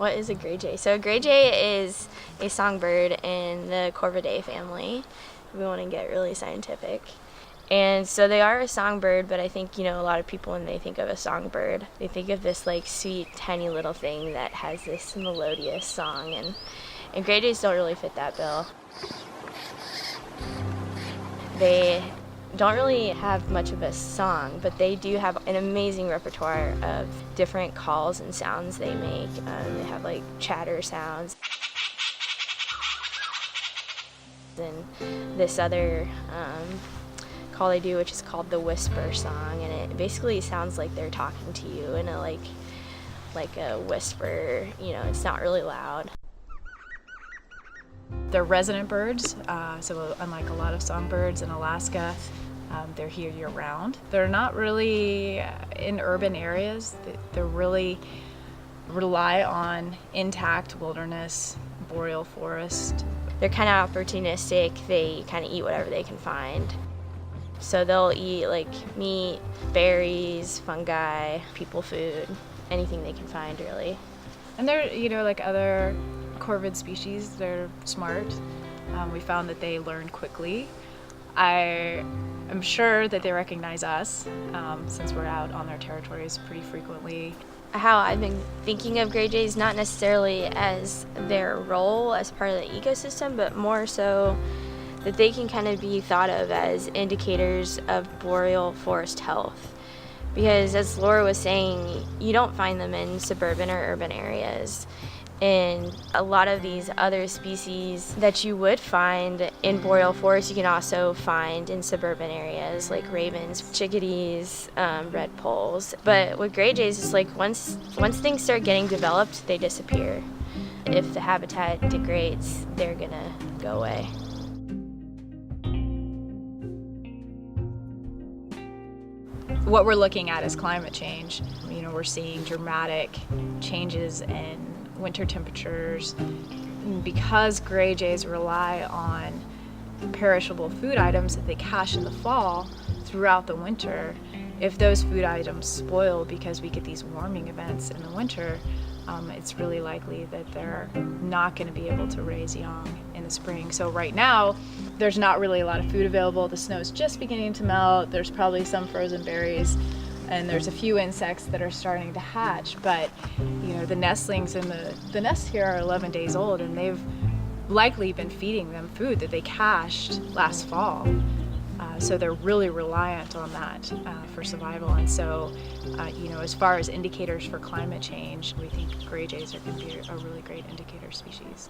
What is a gray jay? So a gray jay is a songbird in the Corvidae family. We want to get really scientific. And so they are a songbird, but I think, a lot of people, when they think of a songbird, they think of this like sweet, tiny little thing that has this melodious song, and gray jays don't really fit that bill. They don't really have much of a song, but they do have an amazing repertoire of different calls and sounds they make. They have like chatter sounds. And this other call they do, which is called the whisper song, and it basically sounds like they're talking to you in a like a whisper. It's not really loud. They're resident birds, so unlike a lot of songbirds in Alaska, they're here year-round. They're not really in urban areas. They really rely on intact wilderness, boreal forest. They're kind of opportunistic. They kind of eat whatever they can find. So they'll eat like meat, berries, fungi, people food, anything they can find really. And they're, like other corvid species, they're smart. We found that they learn quickly. I am sure that they recognize us since we're out on their territories pretty frequently. How I've been thinking of gray jays, not necessarily as their role as part of the ecosystem, but more so that they can kind of be thought of as indicators of boreal forest health. Because as Laura was saying, you don't find them in suburban or urban areas. And a lot of these other species that you would find in boreal forests, you can also find in suburban areas, like ravens, chickadees, red poles. But with gray jays, it's like once things start getting developed, they disappear. If the habitat degrades, they're gonna go away. What we're looking at is climate change. We're seeing dramatic changes in winter temperatures. Because gray jays rely on perishable food items that they cache in the fall throughout the winter, if those food items spoil because we get these warming events in the winter, it's really likely that they're not going to be able to raise young in the spring. So right now, there's not really a lot of food available. The snow's just beginning to melt. There's probably some frozen berries, and there's a few insects that are starting to hatch. But the nestlings in the nests here are 11 days old, and they've likely been feeding them food that they cached last fall. So they're really reliant on that for survival. And so, as far as indicators for climate change, we think gray jays are going to be a really great indicator species.